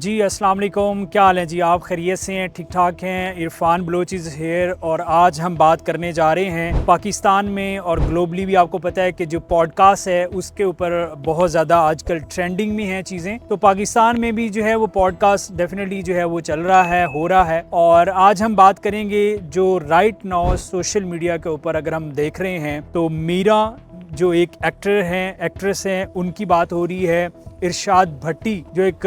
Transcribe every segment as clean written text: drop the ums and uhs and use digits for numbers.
जी अस्सलाम वालेकुम, क्या हाल है जी? आप खैरियत से हैं? ठीक ठाक हैं? इरफान बलोच इज़ हेयर और आज हम बात करने जा रहे हैं पाकिस्तान में और ग्लोबली भी आपको पता है कि जो पॉडकास्ट है उसके ऊपर बहुत ज़्यादा आजकल ट्रेंडिंग में हैं चीज़ें। तो पाकिस्तान में भी जो है वो पॉडकास्ट डेफिनेटली जो है वो चल रहा है, हो रहा है। और आज हम बात करेंगे जो राइट नाउ सोशल मीडिया के ऊपर अगर हम देख रहे हैं तो मीरा जो एक एक्टर हैं, एक्ट्रेस हैं, उनकी बात हो रही है। इरशाद भट्टी जो एक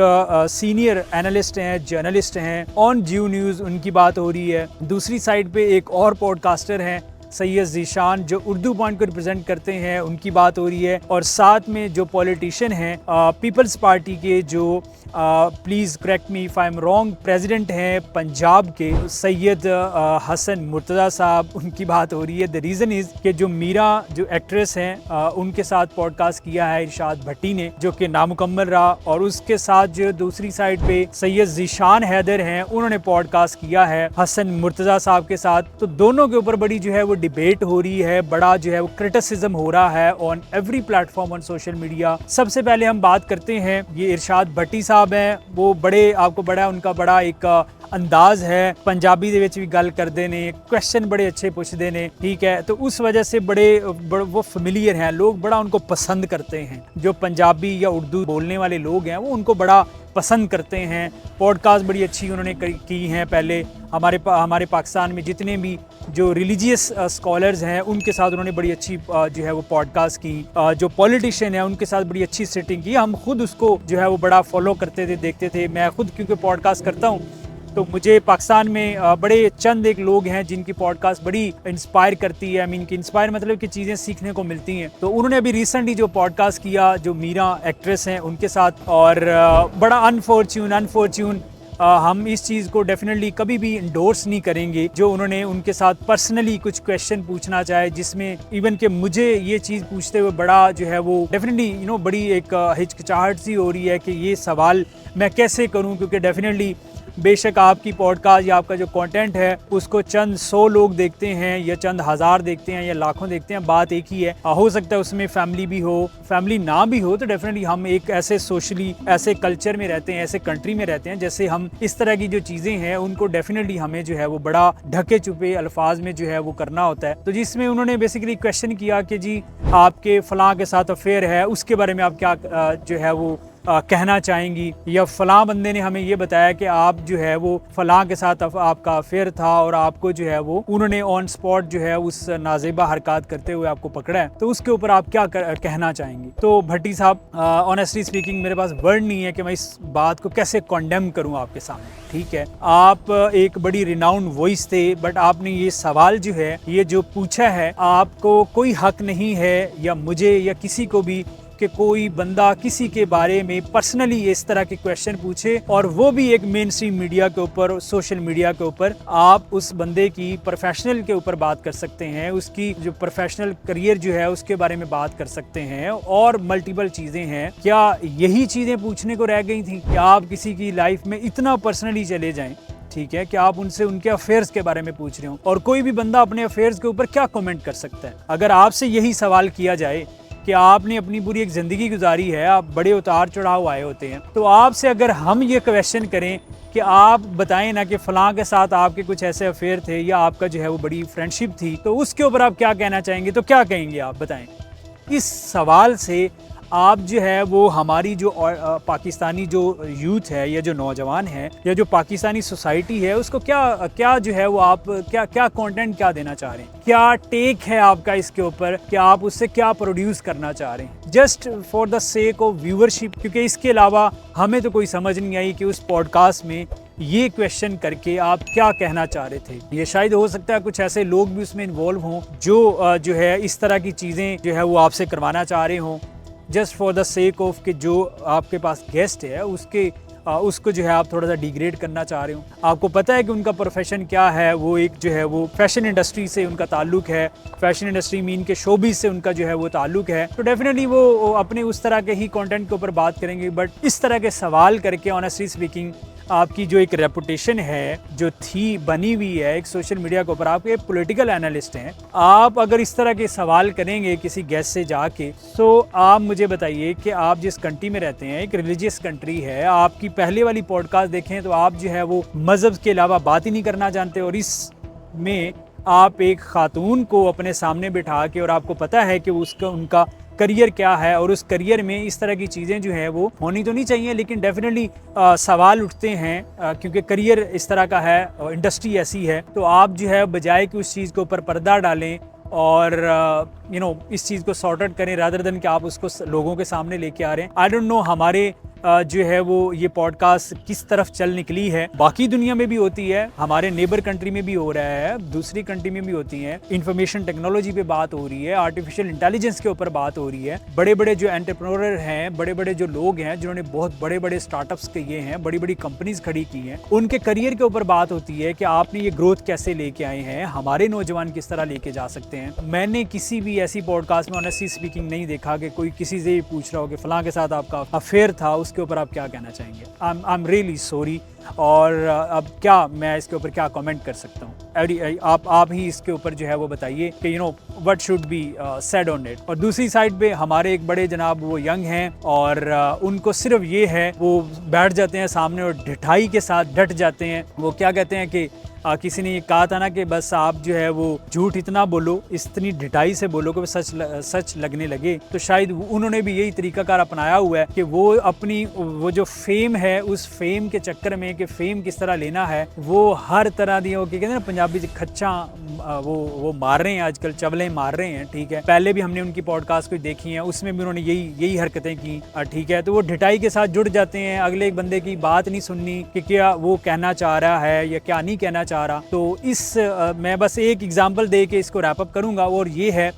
सीनियर एनालिस्ट हैं, जर्नलिस्ट हैं, ऑन जियो न्यूज़, उनकी बात हो रही है। दूसरी साइड पे एक और पॉडकास्टर हैं सैयद ज़ीशान जो उर्दू पॉइंट को रिप्रेजेंट करते हैं, उनकी बात हो रही है। और साथ में जो पॉलिटिशियन हैं पीपल्स पार्टी के जो please correct me if I am wrong, president हैं पंजाब के सैयद हसन मुर्तज़ा साहब, उनकी बात हो रही है। द रीज़न इज़ कि जो मीरा जो एक्ट्रेस हैं उनके साथ पॉडकास्ट किया है इरशाद भट्टी ने, जो कि नामुकम्मल रहा। और उसके साथ जो दूसरी साइड पे सैयद ज़ीशान हैदर हैं, उन्होंने पॉडकास्ट किया है हसन मुर्तज़ा साहब के साथ। तो दोनों के ऊपर बड़ी जो है वो डिबेट हो रही है, बड़ा जो है वो क्रिटिसिज्म हो रहा है on every platform on social media. सबसे पहले हम बात करते हैं, ये इरशाद भट्टी साहब हैं, वो बड़े आपको बड़ा उनका बड़ा एक अंदाज है, पंजाबी दे विच भी गल करते ने, क्वेश्चन बड़े अच्छे पूछते ने, ठीक है। तो उस वजह से बड़े वो फेमिलियर हैं, लोग बड़ा उनको पसंद करते हैं। जो पंजाबी या उर्दू बोलने वाले लोग हैं वो उनको बड़ा पसंद करते हैं। पॉडकास्ट बड़ी अच्छी उन्होंने की हैं। पहले हमारे पाकिस्तान में जितने भी जो रिलीजियस स्कॉलर्स हैं उनके साथ उन्होंने बड़ी अच्छी जो है वो पॉडकास्ट की। जो पॉलिटिशियन है उनके साथ बड़ी अच्छी सेटिंग की। हम खुद उसको जो है वो बड़ा फॉलो करते थे, देखते थे। मैं खुद क्योंकि पॉडकास्ट करता हूँ तो मुझे पाकिस्तान में बड़े चंद एक लोग हैं जिनकी पॉडकास्ट बड़ी इंस्पायर करती है। आई मीन कि इंस्पायर मतलब कि चीज़ें सीखने को मिलती हैं। तो उन्होंने अभी रिसेंटली जो पॉडकास्ट किया जो मीरा एक्ट्रेस हैं उनके साथ, और बड़ा अनफॉर्च्यून हम इस चीज़ को डेफिनेटली कभी भी इंडोर्स नहीं करेंगे जो उन्होंने उनके साथ पर्सनली कुछ क्वेश्चन पूछना चाहे, जिसमें इवन कि मुझे ये चीज़ पूछते हुए बड़ा जो है वो डेफिनेटली बड़ी एक हिचकिचाहट सी हो रही है कि ये सवाल मैं कैसे करूं, क्योंकि डेफिनेटली बेशक आपकी पॉडकास्ट या आपका जो कंटेंट है उसको चंद 100 लोग देखते हैं या चंद हज़ार देखते हैं या लाखों देखते हैं, बात एक ही है। हो सकता है उसमें फैमिली भी हो, फैमिली ना भी हो, तो डेफिनेटली हम एक ऐसे सोशली ऐसे कल्चर में रहते हैं, ऐसे कंट्री में रहते हैं, जैसे हम इस तरह की जो चीज़ें हैं उनको डेफिनेटली हमें जो है वो बड़ा ढके छुपे अल्फाज में जो है वो करना होता है। तो जिसमें उन्होंने बेसिकली क्वेश्चन किया कि जी आपके फ़लाँ के साथ अफेयर है, उसके बारे में आप क्या जो है वो कहना चाहेंगी, या फ़लाँ बंदे ने हमें ये बताया कि आप जो है वो फ़लाँ के साथ आपका अफेयर था और आपको जो है वो उन्होंने ऑन स्पॉट जो है उस नाजेबा हरकत करते हुए आपको पकड़ा है, तो उसके ऊपर आप क्या कहना चाहेंगी। तो भट्टी साहब, ऑनेस्टली स्पीकिंग मेरे पास वर्ड नहीं है कि मैं इस बात को कैसे कॉन्डेम करूँ आपके सामने, ठीक है। आप एक बड़ी रिनाउंड वॉइस थे, बट आपने ये सवाल जो है ये जो पूछा है, आपको कोई हक नहीं है या मुझे या किसी को भी कि कोई बंदा किसी के बारे में पर्सनली इस तरह के क्वेश्चन पूछे, और वो भी एक मेन स्ट्रीम मीडिया के ऊपर, सोशल मीडिया के ऊपर। आप उस बंदे की प्रोफेशनल के ऊपर बात कर सकते हैं, उसकी जो प्रोफेशनल करियर जो है उसके बारे में बात कर सकते हैं, और मल्टीपल चीज़ें हैं। क्या यही चीज़ें पूछने को रह गई थी कि आप किसी की लाइफ में इतना पर्सनली चले जाएं, ठीक है, कि आप उनसे उनके अफेयर्स के बारे में पूछ रहे हो, और कोई भी बंदा अपने अफेयर्स के ऊपर क्या कमेंट कर सकता है। अगर आपसे यही सवाल किया जाए कि आपने अपनी पूरी एक ज़िंदगी गुजारी है, आप बड़े उतार चढ़ाव आए होते हैं, तो आपसे अगर हम ये क्वेश्चन करें कि आप बताएं ना कि फ़लाँ के साथ आपके कुछ ऐसे अफेयर थे या आपका जो है वो बड़ी फ्रेंडशिप थी, तो उसके ऊपर आप क्या कहना चाहेंगे, तो क्या कहेंगे आप, बताएं। इस सवाल से आप जो है वो हमारी जो पाकिस्तानी जो यूथ है या जो नौजवान है या जो पाकिस्तानी सोसाइटी है उसको क्या जो है वो आप क्या कंटेंट क्या देना चाह रहे हैं, क्या टेक है आपका इसके ऊपर, कि आप उससे क्या प्रोड्यूस करना चाह रहे हैं, just for the sake of viewership. क्योंकि इसके अलावा हमें तो कोई समझ नहीं आई कि उस पॉडकास्ट में ये क्वेश्चन करके आप क्या कहना चाह रहे थे। ये शायद हो सकता है कुछ ऐसे लोग भी उसमें इन्वॉल्व हों जो है इस तरह की चीज़ें जो है वो आपसे करवाना चाह रहे हों, just for the sake of कि जो आपके पास गेस्ट है उसको जो है आप थोड़ा सा डिग्रेड करना चाह रहे हो। आपको पता है कि उनका प्रोफेशन क्या है, वो एक जो है वो फैशन इंडस्ट्री से उनका ताल्लुक है, फैशन इंडस्ट्री मीन के शोबीज से उनका जो है वो ताल्लुक है, तो डेफिनेटली वो अपने उस तरह के ही कंटेंट के ऊपर बात करेंगे। बट इस तरह के सवाल करके ऑनेस्टली स्पीकिंग आपकी जो एक रेपुटेशन है जो थी बनी हुई है एक सोशल मीडिया के ऊपर, आप एक पॉलिटिकल एनालिस्ट हैं, आप अगर इस तरह के सवाल करेंगे किसी गेस्ट से जाके, तो आप मुझे बताइए कि आप जिस कंट्री में रहते हैं, एक रिलीजियस कंट्री है, आपकी पहले वाली पॉडकास्ट देखें तो आप जो है वो मज़हब के अलावा बात ही नहीं करना जानते, और इसमें आप एक खातून को अपने सामने बिठा के, और आपको पता है कि उसका उनका करियर क्या है, और उस करियर में इस तरह की चीज़ें जो है वो होनी तो नहीं चाहिए, लेकिन डेफिनेटली सवाल उठते हैं क्योंकि करियर इस तरह का है, इंडस्ट्री ऐसी है, तो आप जो है बजाय कि उस चीज़ के ऊपर पर्दा डालें और इस चीज़ को सॉर्ट आउट करें, रादर देन कि आप उसको लोगों के सामने लेके आ रहे हैं। आई डोंट नो हमारे जो है वो ये पॉडकास्ट किस तरफ चल निकली है, बाकी दुनिया में भी होती है, हमारे नेबर कंट्री में भी हो रहा है, दूसरी कंट्री में भी होती है, इंफॉर्मेशन टेक्नोलॉजी पे बात हो रही है, आर्टिफिशियल इंटेलिजेंस के ऊपर बात हो रही है, बड़े बड़े जो एंटरप्रेन्योर हैं, बड़े बड़े जो लोग हैं जिन्होंने बहुत बड़े बड़े स्टार्टअप्स किए हैं, बड़ी बड़ी कंपनीज खड़ी की हैं, उनके करियर के ऊपर बात होती है कि आपने ये ग्रोथ कैसे लेके आए हैं, हमारे नौजवान किस तरह लेके जा सकते हैं। मैंने किसी भी ऐसी पॉडकास्ट में ऑनेस्टली स्पीकिंग नहीं देखा कि कोई किसी से पूछ रहा हो कि फलां के साथ आपका अफेयर था, उसके ऊपर आप क्या कहना चाहेंगे। आई एम रियली सॉरी, और अब क्या मैं इसके ऊपर क्या कमेंट कर सकता हूँ। आप ही इसके ऊपर जो है वो बताइए कि what should be said on it. और दूसरी साइड पे हमारे एक बड़े जनाब वो यंग हैं, और उनको सिर्फ ये है, वो बैठ जाते हैं सामने और ढिठाई के साथ डट जाते हैं। वो क्या कहते हैं कि किसी ने ये कहा था ना कि बस आप जो है वो झूठ इतना बोलो, इतनी ढिठाई से बोलो कि वो सच लगने लगे। तो शायद उन्होंने भी यही तरीकाकार अपनाया हुआ है कि वो अपनी वो जो फेम है, उस फेम के चक्कर में कि फेम किस तरह लेना है, वो हर तरह दी, वो कहते हैं ना पंजाबी से खच्चा वो मार रहे हैं, आजकल चवलें मार रहे हैं। ठीक है, पहले भी हमने उनकी पॉडकास्ट को देखी है, उसमें भी उन्होंने यही हरकतें की। ठीक है, तो वो ढिठाई के साथ जुड़ जाते हैं, अगले एक बंदे की बात नहीं सुननी कि क्या वो कहना चाह रहा है या क्या नहीं कहना चाह रहा। तो मैं बस एक एग्जांपल दे के इसको रैप अप करूंगा, और ये है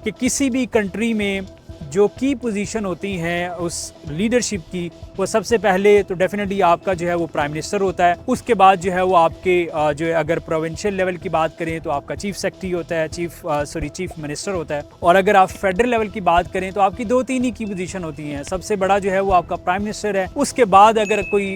कि किसी भी कंट्री में जो की पोजीशन होती हैं उस लीडरशिप की, वो सबसे पहले तो डेफिनेटली आपका जो है वो प्राइम मिनिस्टर होता है, उसके बाद जो है वो आपके जो है अगर प्रोविंशियल लेवल की बात करें तो आपका चीफ सेक्रेटरी होता है, चीफ मिनिस्टर होता है, और अगर आप फेडरल लेवल की बात करें तो आपकी 2-3 ही की पोजीशन होती हैं। सबसे बड़ा जो है वो आपका प्राइम मिनिस्टर है, उसके बाद अगर कोई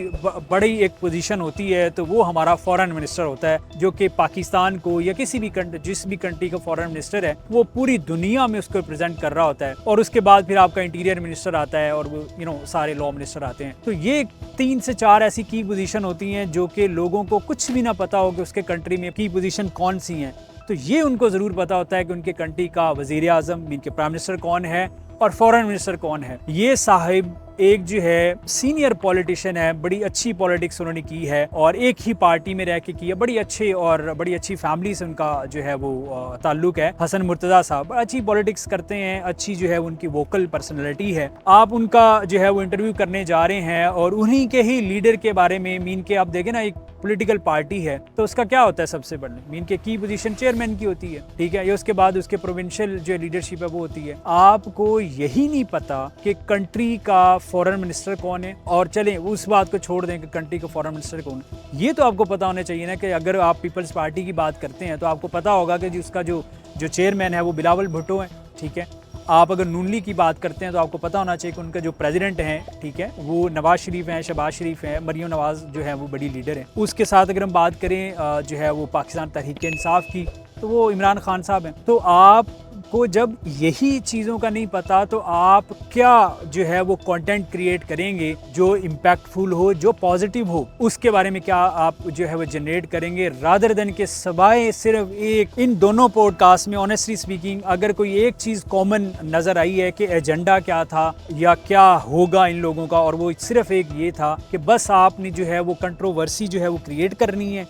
बड़ी एक पोजीशन होती है तो वो हमारा फॉरेन मिनिस्टर होता है, जो कि पाकिस्तान को या किसी भी जिस भी कंट्री का फॉरेन मिनिस्टर है वो पूरी दुनिया में उसको रिप्रेजेंट कर रहा होता है। और उसके बाद फिर आपका इंटीरियर मिनिस्टर आता है, और वो सारे लॉ मिनिस्टर आते हैं। तो ये 3 से 4 ऐसी की पोजीशन होती हैं जो कि लोगों को कुछ भी ना पता हो कि उसके कंट्री में की पोजीशन कौन सी हैं। तो ये उनको ज़रूर पता होता है कि उनके कंट्री का वज़ीर आज़म, इनके प्राइम मिनिस्टर कौन है और फॉरेन मिनिस्टर कौन है। ये साहिब एक जो है सीनियर पॉलिटिशियन है, बड़ी अच्छी पॉलिटिक्स उन्होंने की है, और एक ही पार्टी में रह के की है, बड़ी अच्छी फैमिली से उनका जो है वो ताल्लुक है। हसन मुर्तज़ा साहब बड़ी अच्छी पॉलिटिक्स करते हैं, अच्छी जो है उनकी वोकल पर्सनैलिटी है। आप उनका जो है वो इंटरव्यू करने जा रहे हैं, और उन्हीं के ही लीडर के बारे में मीन के आप देखें ना, एक पॉलिटिकल पार्टी है तो उसका क्या होता है, सबसे बड़े मीन के की पोजीशन चेयरमैन की होती है। ठीक है, ये उसके बाद उसके प्रोविंशियल जो लीडरशिप है वो होती है। आपको यही नहीं पता कि कंट्री का फॉरेन मिनिस्टर कौन है, और चलें उस बात को छोड़ दें कि कंट्री का फॉरेन मिनिस्टर कौन है, ये तो आपको पता होना चाहिए ना कि अगर आप पीपल्स पार्टी की बात करते हैं तो आपको पता होगा कि उसका जो चेयरमैन है वो बिलावल भुट्टो है। ठीक है, आप अगर नून लीग की बात करते हैं तो आपको पता होना चाहिए कि उनका जो प्रेसिडेंट हैं, ठीक है, वो नवाज शरीफ हैं, शहबाज शरीफ हैं, मरियम नवाज जो है वो बड़ी लीडर है। उसके साथ अगर हम बात करें जो है वो पाकिस्तान तहरीक इंसाफ की, तो वो इमरान खान साहब हैं। तो आपको जब यही चीज़ों का नहीं पता तो आप क्या जो है वो कंटेंट क्रिएट करेंगे जो इम्पैक्टफुल हो, जो पॉजिटिव हो, उसके बारे में क्या आप जो है वो जनरेट करेंगे, रादर देन के सवाए सिर्फ एक। इन दोनों पॉडकास्ट में ऑनेस्टली स्पीकिंग अगर कोई एक चीज़ कॉमन नज़र आई है कि एजेंडा क्या था या क्या होगा इन लोगों का, और वो सिर्फ एक ये था कि बस आपने जो है वो कंट्रोवर्सी जो है वो क्रिएट करनी है।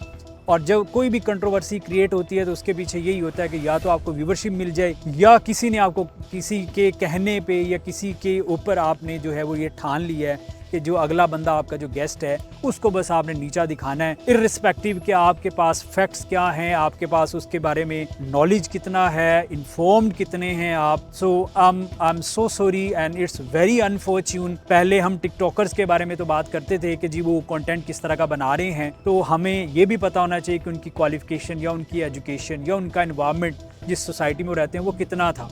और जब कोई भी कंट्रोवर्सी क्रिएट होती है तो उसके पीछे यही होता है कि या तो आपको व्यूवरशिप मिल जाए, या किसी ने आपको किसी के कहने पे या किसी के ऊपर आपने जो है वो ये ठान लिया है कि जो अगला बंदा आपका जो गेस्ट है उसको बस आपने नीचा दिखाना है, इर्रिस्पेक्टिव कि आपके पास फैक्ट्स क्या हैं, आपके पास उसके बारे में नॉलेज कितना है, इन्फॉर्म्ड कितने हैं आप। So I am so sorry and it's very unfortune. पहले हम टिकटॉकर्स के बारे में तो बात करते थे कि जी वो कंटेंट किस तरह का बना रहे हैं, तो हमें ये भी पता होना चाहिए कि उनकी क्वालिफिकेशन या उनकी एजुकेशन या उनका इन्वायरमेंट जिस सोसाइटी में वो रहते हैं वो कितना था।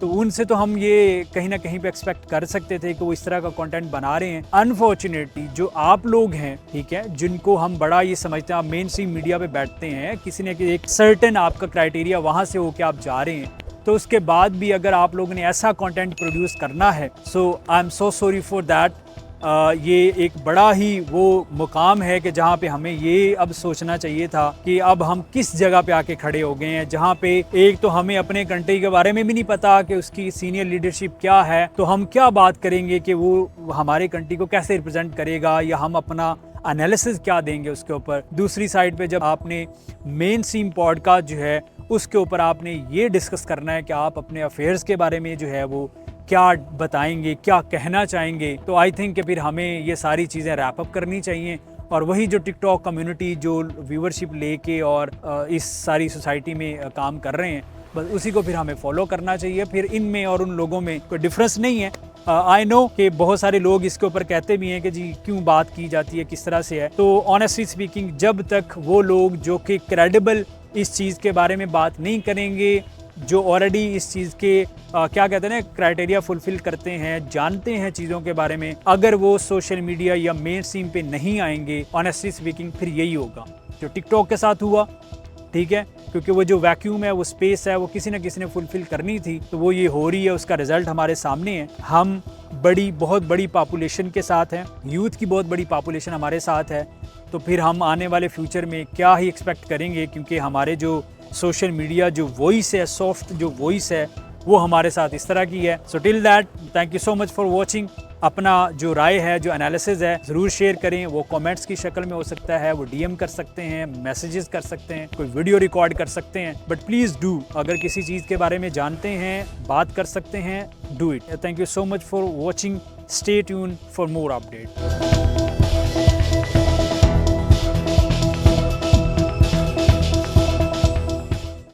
तो उनसे तो हम ये कहीं ना कहीं पे एक्सपेक्ट कर सकते थे कि वो इस तरह का कंटेंट बना रहे हैं। अनफॉर्चुनेटली जो आप लोग हैं, ठीक है, जिनको हम बड़ा ये समझते हैं, आप मेन स्ट्रीम मीडिया पे बैठते हैं, किसी ने एक सर्टेन आपका क्राइटेरिया वहाँ से होकर आप जा रहे हैं, तो उसके बाद भी अगर आप लोगों ने ऐसा कंटेंट प्रोड्यूस करना है, so I am so sorry for that. ये एक बड़ा ही वो मुकाम है कि जहाँ पे हमें ये अब सोचना चाहिए था कि अब हम किस जगह पे आके खड़े हो गए हैं, जहाँ पे एक तो हमें अपने कंट्री के बारे में भी नहीं पता कि उसकी सीनियर लीडरशिप क्या है, तो हम क्या बात करेंगे कि वो हमारे कंट्री को कैसे रिप्रेजेंट करेगा, या हम अपना एनालिसिस क्या देंगे उसके ऊपर। दूसरी साइड पे जब आपने मेन स्ट्रीम पॉडकास्ट जो है उसके ऊपर आपने ये डिस्कस करना है कि आप अपने अफेयर्स के बारे में जो है वो क्या बताएंगे, क्या कहना चाहेंगे, तो आई थिंक कि फिर हमें ये सारी चीज़ें रैप अप करनी चाहिए। और वही जो टिकटॉक कम्युनिटी जो व्यूवरशिप लेके और इस सारी सोसाइटी में काम कर रहे हैं, बस उसी को फिर हमें फॉलो करना चाहिए। फिर इनमें और उन लोगों में कोई डिफरेंस नहीं है। आई नो कि बहुत सारे लोग इसके ऊपर कहते भी हैं कि जी क्यों बात की जाती है, किस तरह से है। तो ऑनेस्टली स्पीकिंग, जब तक वो लोग जो कि क्रेडिबल इस चीज़ के बारे में बात नहीं करेंगे, जो ऑलरेडी इस चीज़ के क्या कहते हैं ना क्राइटेरिया फुलफिल करते हैं, जानते हैं चीज़ों के बारे में, अगर वो सोशल मीडिया या मेन स्ट्रीम पे नहीं आएंगे, ऑनेस्टली स्पीकिंग फिर यही होगा जो टिकटॉक के साथ हुआ, ठीक है। क्योंकि वो जो वैक्यूम है, वो स्पेस है, वो किसी न किसी ने फुलफिल करनी थी, तो वो ये हो रही है, उसका रिजल्ट हमारे सामने है। हम बहुत बड़ी पॉपुलेशन के साथ हैं, यूथ की बहुत बड़ी पॉपुलेशन हमारे साथ है, तो फिर हम आने वाले फ्यूचर में क्या ही एक्सपेक्ट करेंगे, क्योंकि हमारे जो सोशल मीडिया जो वॉइस है, सॉफ्ट जो वॉइस है, वो हमारे साथ इस तरह की है। So till that, thank you so much for watching. अपना जो राय है, जो एनालिसिस है, ज़रूर शेयर करें। वो कमेंट्स की शक्ल में हो सकता है, वो डीएम कर सकते हैं, मैसेजेस कर सकते हैं, कोई वीडियो रिकॉर्ड कर सकते हैं, बट प्लीज़ डू, अगर किसी चीज़ के बारे में जानते हैं, बात कर सकते हैं, do it. Thank you so much for watching. Stay tune for more update.